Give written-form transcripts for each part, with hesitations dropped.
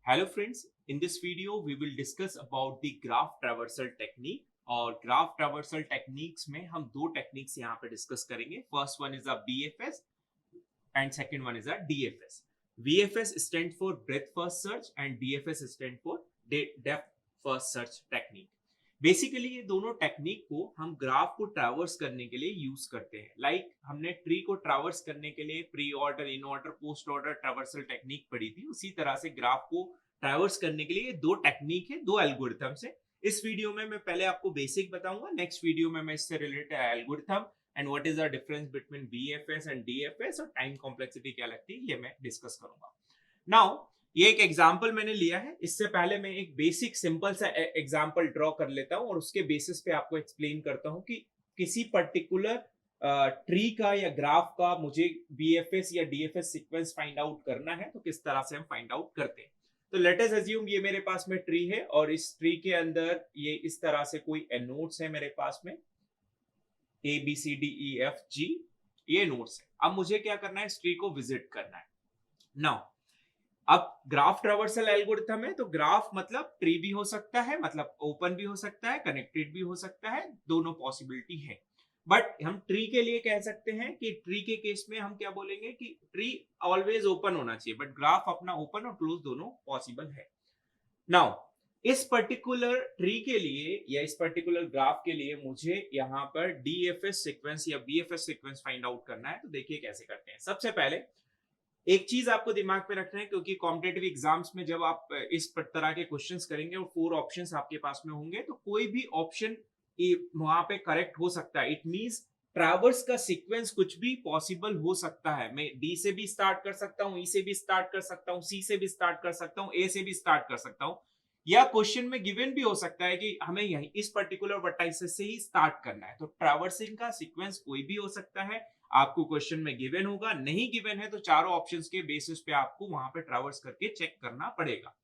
Hello friends, in this video we will discuss about the graph traversal technique और graph traversal techniques में हम दो techniques यहाँ पे डिस्कस करेंगे. First one is a BFS and second one is a DFS. BFS stand for breath first search and DFS stand for depth first search technique. Basically ये दोनों technique को हम ग्राफ को ट्रैवर्स करने के लिए यूज करते हैं. लाइक हमने ट्री को ट्रैवर्स करने के लिए pre order, in order, post order traversal technique पढ़ी थी. उसी तरह से ग्राफ को ट्रैवर्स करने के लिए दो टेक्निक है, दो एल्गोरिथम्स है. इस वीडियो में मैं पहले आपको बेसिक बताऊंगा, नेक्स्ट वीडियो में मैं इससे related algorithm and what is the difference between BFS and DFS और टाइम कॉम्प्लेक्सिटी क्या लगती है ये मैं डिस्कस करूंगा. नाउ ये एक एग्जाम्पल मैंने लिया है. इससे पहले मैं एक बेसिक सिंपल सा एग्जाम्पल ड्रॉ कर लेता हूं और उसके बेसिस पे आपको एक्सप्लेन करता हूं कि किसी पर्टिकुलर ट्री का या ग्राफ का मुझे बीएफएस या डीएफएस सीक्वेंस फाइंड आउट करना है तो किस तरह से हम फाइंड आउट करते हैं. तो लेट अस अज्यूम ये मेरे पास में ट्री है और इस ट्री के अंदर ये इस तरह से कोई नोड्स है मेरे पास में A B C D E F G, ये नोड्स है. अब मुझे क्या करना है, इस ट्री को विजिट करना है. नाउ अब ग्राफ ट्रावर्सल एल्गोरिथम है तो ग्राफ मतलब ट्री भी हो सकता है, मतलब ओपन भी हो सकता है, कनेक्टेड भी हो सकता है, दोनों पॉसिबिलिटी है. बट हम ट्री के लिए कह सकते हैं कि ट्री के केस में हम क्या बोलेंगे कि ट्री ऑलवेज ओपन होना चाहिए, बट ग्राफ अपना ओपन और क्लोज दोनों पॉसिबल है. नाउ इस पर्टिकुलर ट्री के लिए या इस पर्टिकुलर ग्राफ के लिए मुझे यहाँ पर डीएफएस सीक्वेंस या बीएफएस सीक्वेंस फाइंड आउट करना है. तो देखिए कैसे करते हैं. सबसे पहले एक चीज आपको दिमाग में रखना है, क्योंकि कॉम्पिटेटिव एग्जाम्स में जब आप इस तरह के क्वेश्चंस करेंगे और 4 ऑप्शंस आपके पास में होंगे तो कोई भी ऑप्शन वहां पे करेक्ट हो सकता है. इट मींस ट्रैवर्स का सीक्वेंस कुछ भी पॉसिबल हो सकता है. मैं डी से भी स्टार्ट कर सकता हूँ, ई से भी स्टार्ट कर सकता हूँ, सी से भी स्टार्ट कर सकता हूँ, ए से भी स्टार्ट कर सकता हूँ, या क्वेश्चन में गिवन भी हो सकता है कि हमें यही इस पर्टिकुलर वर्टाइसेस से ही स्टार्ट करना है. तो ट्रैवर्सिंग का सीक्वेंस कोई भी हो सकता है. आपको क्वेश्चन में गिवन होगा, नहीं गिवन है तो चारों ऑप्शंस के बेसिस पे आपको वहां पे ट्रैवर्स करके चेक करना पड़ेगा.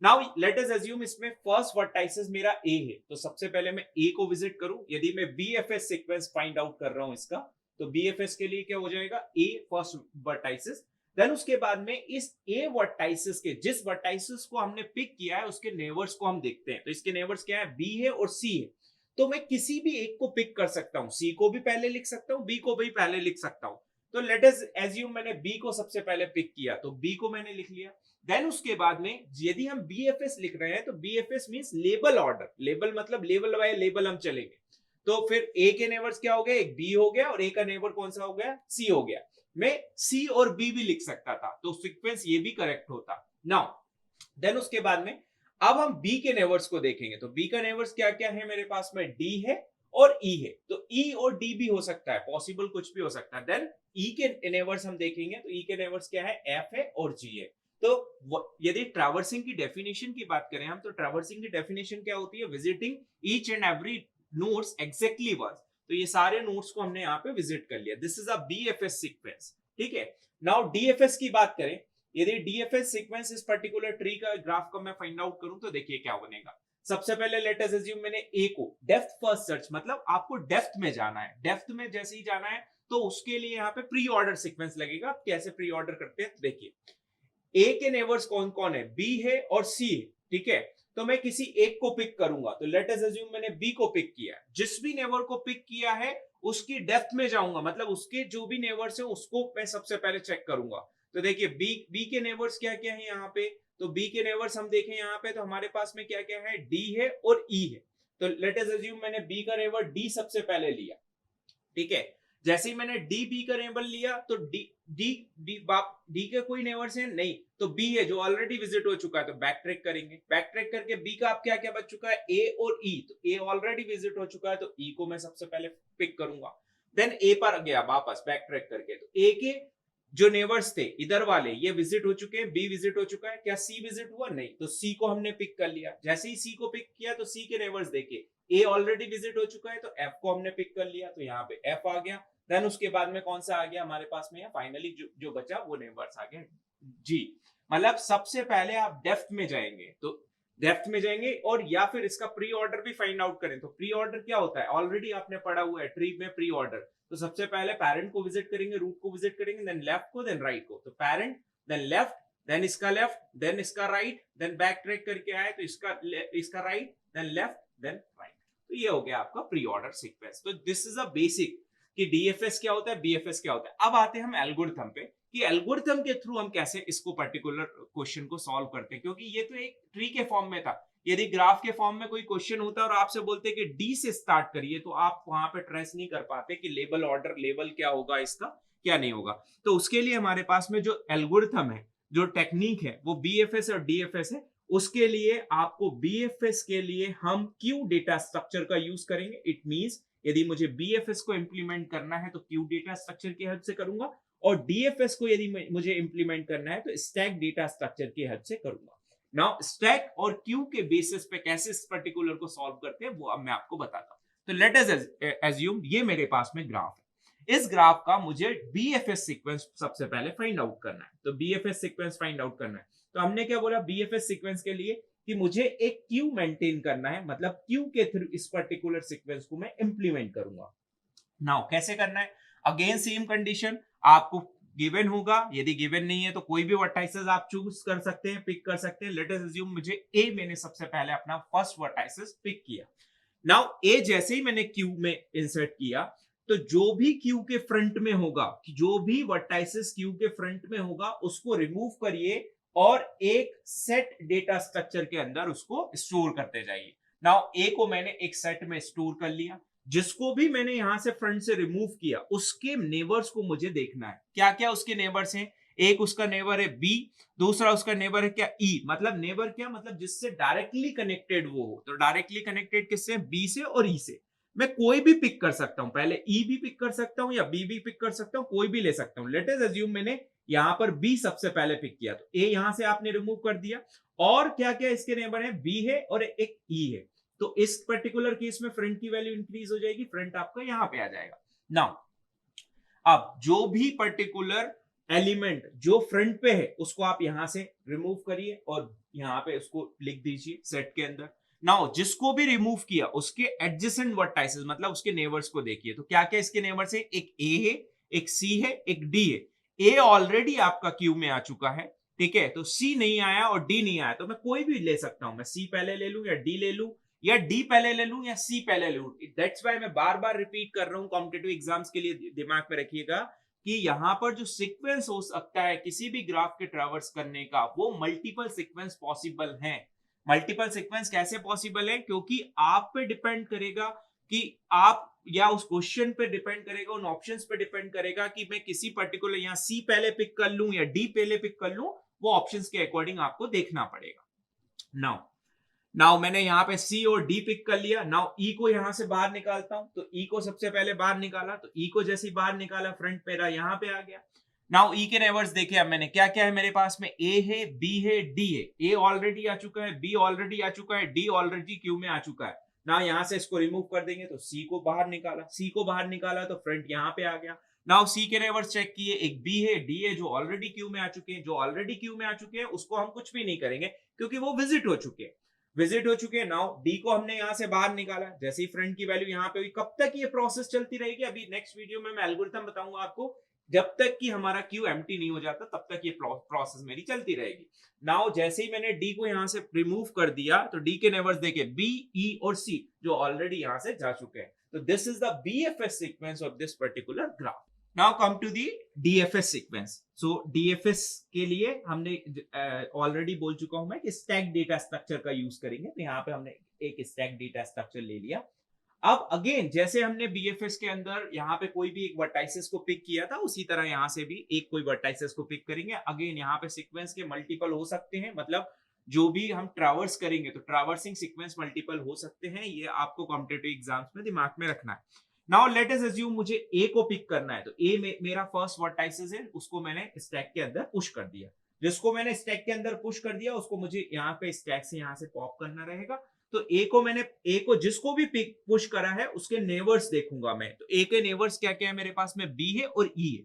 नाउ लेट अस अज्यूम इसमें फर्स्ट वर्टाइसिस मेरा ए है, तो सबसे पहले मैं ए को विजिट करूं. यदि मैं बीएफएस सीक्वेंस फाइंड आउट कर रहा हूं इसका, तो बीएफएस के लिए क्या हो जाएगा, ए फर्स्ट वर्टाइसिस. देन उसके बाद में इस ए वर्टाइसिस के जिस वर्टाइसिस को हमने पिक किया है उसके नेबर्स को हम देखते हैं. तो इसके नेबर्स क्या है, बी है और सी है. तो मैं किसी भी एक को पिक कर सकता हूं, सी को भी पहले लिख सकता हूं, बी को भी पहले लिख सकता हूं. तो लेट अस एज्यूम मैंने बी को सबसे पहले पिक किया, तो बी को मैंने लिख लिया. देन उसके बाद में यदि हम बीएफएस लिख रहे हैं तो BFS means label order. Label मतलब लेवल बाय लेवल हम चलेंगे. तो फिर ए के नेबर्स क्या हो गए, एक बी हो गया और ए का नेबर कौन सा हो गया, सी हो गया. मैं सी और बी भी लिख सकता था तो सीक्वेंस ये भी करेक्ट होता. नाउ देन उसके बाद में अब हम बी के नेबर्स को देखेंगे. तो बी का नेबर्स क्या क्या है मेरे पास में, डी है और ई है. तो ई और डी भी हो सकता है, पॉसिबल कुछ भी हो सकता है. देन ई के नेबर्स हम देखेंगे तो ई के नेबर्स क्या है, एफ है और जी है. तो यदि ट्रैवर्सिंग की डेफिनेशन की बात करें हम, तो ट्रैवर्सिंग की डेफिनेशन क्या होती है, visiting each and every nodes exactly once. तो ये सारे नोड्स को हमने यहाँ पे विजिट कर लिया. This is a BFS sequence. ठीक है. नाउ डीएफएस की बात करें, यदि डीएफएस सीक्वेंस इस पर्टिकुलर ट्री का ग्राफ का मैं फाइंड आउट करूं तो देखिए क्या बनेगा. सबसे पहले लेट अस अज्यूम मैंने ए को डेप्थ फर्स्ट सर्च, मतलब आपको डेप्थ में जाना है. डेप्थ में जैसे ही जाना है तो उसके लिए यहाँ पे प्री ऑर्डर सीक्वेंस लगेगा. आप कैसे प्री ऑर्डर करते हैं तो देखिए, ए के नेबर्स कौन कौन है, बी है और सी है. ठीक है. तो मैं किसी एक को पिक करूंगा. तो लेट अस अज्यूम मैंने बी को पिक किया. जिस भी नेबर को पिक किया है उसकी डेप्थ में जाऊंगा, मतलब उसके जो भी नेबर्स है उसको मैं सबसे पहले चेक करूंगा. तो देखिए बी के नेबर्स क्या क्या है यहाँ पे. तो बी के नेबर्स हम देखें यहाँ पे तो हमारे पास में क्या क्या है, डी है और ई है. तो लेट अस अज्यूम मैंने बी का नेबर डी सबसे पहले लिया. ठीक है. जैसे ही मैंने डी बी का नेबर लिया तो डी डी डी डी के कोई नेबर्स है नहीं, तो बी है जो ऑलरेडी विजिट हो चुका है. तो बैक ट्रैक करेंगे, बैक ट्रैक करके बी का आप क्या क्या बच चुका है, ए और ई. तो ए ऑलरेडी विजिट हो चुका है तो ई को मैं सबसे पहले पिक करूंगा. देन ए पर गया वापस बैक ट्रैक करके, तो ए के जो नेबर्स थे इधर वाले ये विजिट हो चुके हैं, बी विजिट हो चुका है, क्या सी विजिट हुआ, नहीं. तो सी को हमने पिक कर लिया. जैसे ही सी को पिक किया तो सी के नेबर्स देखे, ए ऑलरेडी विजिट हो चुका है तो एफ को हमने पिक कर लिया. तो यहाँ पे एफ आ गया. देन उसके बाद में कौन सा आ गया हमारे पास में, फाइनली जो बचा वो नेबर्स आ गए जी. मतलब सबसे पहले आप डेप्थ में जाएंगे, तो डेप्थ में जाएंगे और या फिर इसका प्री ऑर्डर भी फाइंड आउट करें. तो प्री ऑर्डर क्या होता है, ऑलरेडी आपने पढ़ा हुआ है ट्री में प्री ऑर्डर. तो सबसे पहले पेरेंट को विजिट करेंगे, रूट को विजिट करेंगे, देन लेफ्ट को, देन राइट को. तो पेरेंट, देन लेफ्ट, देन इसका लेफ्ट, देन इसका राइट, देन बैक ट्रैक करके आए तो इसका right, then left, then right. तो ये हो गया आपका प्री ऑर्डर सीक्वेंस। तो दिस इज अ बेसिक कि डीएफएस क्या होता है, बीएफएस क्या होता है। अब आते हैं हम एल्गोरिथम पे कि एल्गोरिथम के थ्रू हम कैसे इसको पर्टिकुलर क्वेश्चन को सॉल्व करते हैं, क्योंकि ये तो एक ट्री के फॉर्म में था। यदि ग्राफ के फॉर्म में कोई क्वेश्चन होता और आपसे बोलते कि डी से स्टार्ट करिए, तो आप वहां पे ट्रेस नहीं कर पाते कि लेबल ऑर्डर लेवल क्या होगा, इसका क्या नहीं होगा। तो उसके लिए हमारे पास में जो एल्गोरिथम है, जो टेक्निक है, वो बीएफएस और डीएफएस है। उसके लिए आपको बीएफएस के लिए हम क्यू डेटा स्ट्रक्चर का यूज करेंगे। इट मींस यदि मुझे बीएफएस को इंप्लीमेंट करना है तो क्यू डेटा स्ट्रक्चर की हेल्प से करूंगा, और डीएफएस को यदि मुझे इंप्लीमेंट करना है तो स्टैक डेटा स्ट्रक्चर की हेल्प से करूंगा। नाउ स्टैक और क्यू के बेसिस पे कैसे इस पर्टिकुलर को सॉल्व करते हैं वो अब मैं आपको बताता हूं। तो लेट अस एज्यूम ये मेरे पास में ग्राफ है। इस ग्राफ का मुझे बीएफएस सीक्वेंस सबसे पहले फाइंड आउट करना है। तो बीएफएस सीक्वेंस फाइंड आउट करना है, तो हमने क्या बोला बीएफएस सीक्वेंस के लिए कि मुझे एक क्यू मेंटेन करना है, मतलब क्यू के थ्रू इस पर्टिकुलर सीक्वेंस को मैं इंप्लीमेंट करूंगा। नाउ कैसे करना है, अगेन सेम कंडीशन आपको गिवन होगा। यदि गिवन नहीं है तो कोई भी वर्टाइसेस आप चूज कर सकते हैं, पिक कर सकते हैं। लेट अस अज्यूम मुझे ए, मैंने सबसे पहले अपना फर्स्ट वर्टाइसेस पिक किया। नाउ ए जैसे ही मैंने क्यू में इंसर्ट किया, तो जो भी क्यू के फ्रंट में होगा, जो भी वर्टाइसेस क्यू के फ्रंट में होगा, उसको रिमूव करिए और एक सेट डेटा स्ट्रक्चर के अंदर उसको स्टोर करते जाइए। नाउ ए को मैंने एक सेट में स्टोर कर लिया। जिसको भी मैंने यहां से फ्रंट से रिमूव किया, उसके नेबर्स को मुझे देखना है। क्या क्या उसके नेबर्स हैं? एक उसका नेबर है बी, दूसरा उसका नेबर है क्या ई। मतलब नेबर क्या, मतलब जिससे डायरेक्टली कनेक्टेड वो हो। तो डायरेक्टली कनेक्टेड किससे? बी से और ई से। मैं कोई भी पिक कर सकता हूं, पहले ई भी पिक कर सकता हूं या बी भी पिक कर सकता हूं, कोई भी ले सकता हूं। लेट अस अज्यूम मैंने यहां पर बी सबसे पहले पिक किया, तो ए यहां से आपने रिमूव कर दिया। और क्या क्या इसके नेबर है? बी है और एक ई है। तो इस पर्टिकुलर केस में फ्रंट की वैल्यू इंक्रीज हो जाएगी, फ्रंट आपका यहां पे आ जाएगा। नाउ अब जो भी पर्टिकुलर एलिमेंट जो फ्रंट पे है उसको आप यहां से रिमूव करिए और यहां पे उसको लिख दीजिए सेट के अंदर। नाउ जिसको भी रिमूव किया उसके एडजेसेंट वर्टाइसेस, मतलब उसके नेबर्स को देखिए। तो क्या क्या इसके नेबर्स है? एक ए है, एक सी है, एक डी है। ए ऑलरेडी आपका क्यू में आ चुका है, ठीक है। तो सी नहीं आया और डी नहीं आया, तो मैं कोई भी ले सकता हूं। मैं सी पहले ले लूं या डी ले लूं, या डी पहले ले लूं या सी पहले ले लूं। दैट्स व्हाई मैं बार बार रिपीट कर रहा हूं, कॉम्पिटिटिव एग्जाम्स के लिए दिमाग में रखिएगा कि यहां पर जो सीक्वेंस हो सकता है किसी भी ग्राफ के ट्रैवर्स करने का, वो मल्टीपल सीक्वेंस पॉसिबल है। मल्टीपल सीक्वेंस कैसे पॉसिबल है? क्योंकि आप पे डिपेंड करेगा कि आप, या उस क्वेश्चन पे डिपेंड करेगा, उन ऑप्शंस पे डिपेंड करेगा कि मैं किसी पर्टिकुलर यहां सी पहले पिक कर लूं या डी पहले पिक कर लूं। वो ऑप्शंस के अकॉर्डिंग आपको देखना पड़ेगा। नाउ मैंने यहाँ पे सी और डी पिक कर लिया। नाउ ई को यहां से बाहर निकालता हूं, तो ई को सबसे पहले बाहर निकाला, तो ई को जैसे ही बाहर निकाला फ्रंट मेरा यहाँ पे आ गया। नाउ ई के नेबर्स देखिए, अब मैंने क्या क्या है मेरे पास में, ए है, बी है, डी है। ए ऑलरेडी आ चुका है, बी ऑलरेडी आ चुका है, डी ऑलरेडी क्यू में आ चुका है। ना यहां से इसको रिमूव कर देंगे, तो सी को बाहर निकाला, सी को बाहर निकाला तो फ्रंट यहाँ पे आ गया। नाउ सी के नेबर्स चेक किए, एक बी है, डी है, जो ऑलरेडी क्यू में आ चुके हैं। जो ऑलरेडी क्यू में आ चुके हैं उसको हम कुछ भी नहीं करेंगे क्योंकि वो विजिट हो चुके हैं, विजिट हो चुके हैं। नाउ डी को हमने यहां से बाहर निकाला, जैसे ही फ्रंट की वैल्यू यहां पे हुई। कब तक ये प्रोसेस चलती रहेगी? अभी नेक्स्ट वीडियो में मैं एल्गोरिथम बताऊंगा आपको। जब तक कि हमारा क्यू एम्प्टी नहीं हो जाता तब तक ये प्रोसेस मेरी चलती रहेगी। नाउ जैसे ही मैंने डी को यहां से रिमूव कर दिया, तो डी के नेबर्स देखे बी, ई और सी, जो ऑलरेडी यहां से जा चुके हैं। तो this is the BFS sequence of this particular graph. Now come to the DFS sequence. So DFS के लिए हमने ऑलरेडी बोल चुका हूं मैं कि स्टैक डेटा स्ट्रक्चर का यूज करेंगे। तो यहाँ पे हमने एक स्टैक डेटा स्ट्रक्चर ले लिया। अब अगेन जैसे हमने बीएफएस के अंदर यहाँ पे कोई भी एक वर्टाइसेस को पिक किया था, उसी तरह यहाँ से भी एक कोई वर्टाइसेस को पिक करेंगे। अगेन यहाँ पे सीक्वेंस के मल्टीपल हो सकते हैं, मतलब जो भी हम ट्रैवर्स करेंगे तो ट्रैवर्सिंग सीक्वेंस मल्टीपल हो सकते हैं। ये आपको कॉम्पिटिटिव एग्जाम्स में दिमाग में रखना है। नाउ लेट अस अज्यूम मुझे ए को पिक करना है, तो ए मेरा फर्स्ट वर्टाइसेस है, उसको मैंने स्टैक के अंदर पुश कर दिया। जिसको मैंने स्टैक के अंदर पुश कर दिया उसको मुझे यहाँ पे स्टैक से यहाँ से पॉप करना रहेगा। तो ए को जिसको भी पिक पुश करा है उसके नेबर्स देखूंगा मैं। तो ए के नेबर्स क्या क्या है मेरे पास में? बी है और ई है।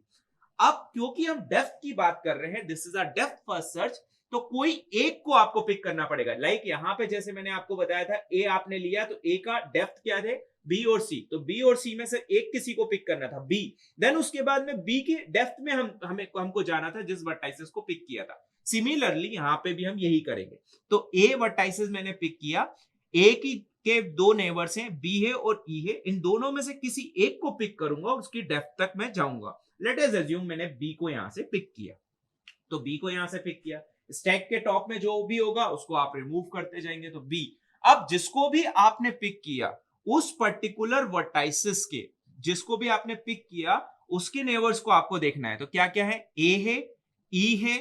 अब क्योंकि हम डेप्थ की बात कर रहे हैं, this is a depth first search, तो कोई एक को आपको पिक करना पड़ेगा। लाइक यहाँ पे जैसे मैंने आपको बताया था, ए आपने लिया तो ए का डेप्थ क्या थे? बी और सी, तो बी और सी में से एक किसी को पिक करना था, बी। देन उसके बाद में बी के डेप्थ में हमको जाना था जिस वर्टाइसिस को पिक किया था। सिमिलरली यहां पे भी हम यही करेंगे। तो ए वर्टाइसिस मैंने पिक किया, ए की के दो नेबर्स हैं, बी है और ई है, इन दोनों में से किसी एक को पिक करूंगा और उसकी डेप्थ तक मैं जाऊंगा। लेट अस अज्यूम मैंने बी को यहां से पिक किया, तो बी को यहां से पिक किया, स्टैक के टॉप में जो भी होगा उसको आप रिमूव करते जाएंगे, तो बी। अब जिसको भी आपने पिक किया उस पर्टिकुलर वर्टाइसिस के, जिसको भी आपने पिक किया उसके नेबर्स को आपको देखना है। तो क्या क्या है, ए है, ई है,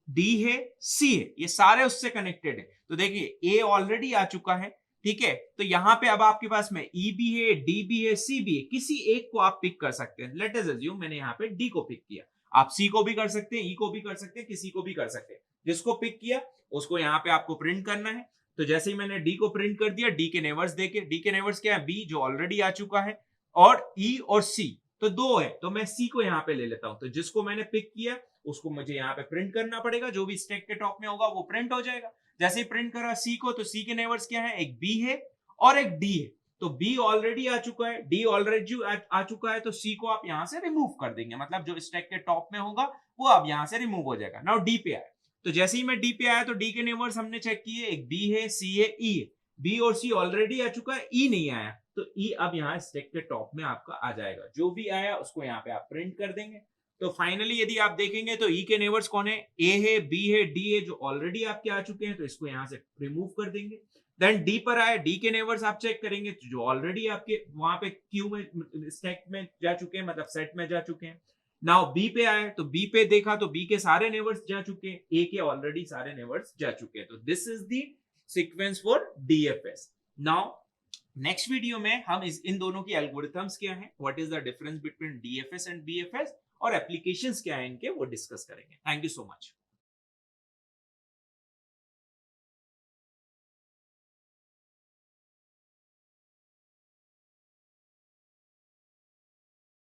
डी है, सी है, ये सारे उससे कनेक्टेड है। तो देखिए ए ऑलरेडी आ चुका है, ठीक है। तो यहां पे अब आपके पास में ई भी है, डी भी है, सी भी है, किसी एक को आप पिक कर सकते हैं। लेट अस अज्यूम मैंने यहाँ पे डी को पिक किया, आप सी को भी कर सकते हैं, ई को भी कर सकते हैं, किसी को भी कर सकते हैं। जिसको पिक किया उसको यहाँ पे आपको प्रिंट करना है। तो जैसे ही मैंने डी को प्रिंट कर दिया, डी के नेबर्स देखे, डी के नेबर्स क्या है, बी जो ऑलरेडी आ चुका है, और ई और सी तो दो है, तो मैं सी को यहाँ पे ले लेता हूं। तो जिसको मैंने पिक किया उसको मुझे यहाँ पे प्रिंट करना पड़ेगा, जो भी स्टैक के टॉप में होगा वो प्रिंट हो जाएगा। जैसे ही प्रिंट करा सी को, तो सी के नेबर्स क्या है, एक बी है और एक डी है। तो बी ऑलरेडी आ चुका है, डी ऑलरेडी आ चुका है, तो सी को आप यहां से रिमूव कर देंगे, मतलब जो स्टैक के टॉप में होगा वो अब यहां से रिमूव हो जाएगा। नाउ डी पे आया, तो जैसे ही मैं डी पे आया तो डी के नेबर्स हमने चेक किए, एक बी है, सी है, ई है। बी और सी ऑलरेडी आ चुका है, ई नहीं आया, तो ई अब यहाँ स्टैक के टॉप में आपका आ जाएगा। जो भी आया उसको यहाँ पे आप प्रिंट कर देंगे। तो फाइनली यदि आप देखेंगे तो ई के नेबर्स कौन है, ए है, बी है, डी है, जो ऑलरेडी आपके आ चुके हैं, तो इसको यहाँ से रिमूव कर देंगे। देन डी पर आए, डी के नेबर्स आप चेक करेंगे तो जो ऑलरेडी आपके वहां पे क्यू में स्टैक में जा चुके हैं, मतलब सेट में जा चुके हैं। नाउ बी पे आए तो बी पे देखा तो बी के सारे नेबर्स जा चुके हैं, ए के ऑलरेडी सारे नेबर्स जा चुके हैं। तो this is the sequence for DFS. Now next video में हम इन दोनों की एल्गोरिथम्स क्या हैं, what is the difference between DFS and BFS, और एप्लीकेशंस क्या हैं इनके, वो डिस्कस करेंगे। Thank you so much.